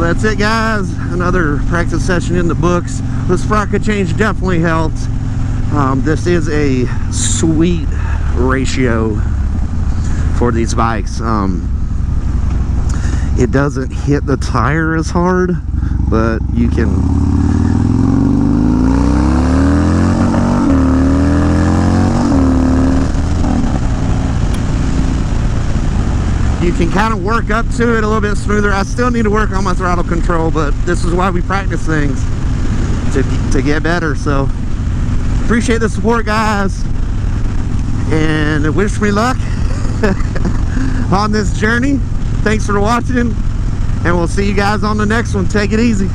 that's it, guys. Another practice session in the books. The sprocket change definitely helped. This is a sweet ratio for these bikes. It doesn't hit the tire as hard, but you can kind of work up to it a little bit smoother. I still need to work on my throttle control, but this is why we practice things, to get better. So appreciate the support, guys, and wish me luck on this journey. Thanks for watching, and we'll see you guys on the next one. Take it easy.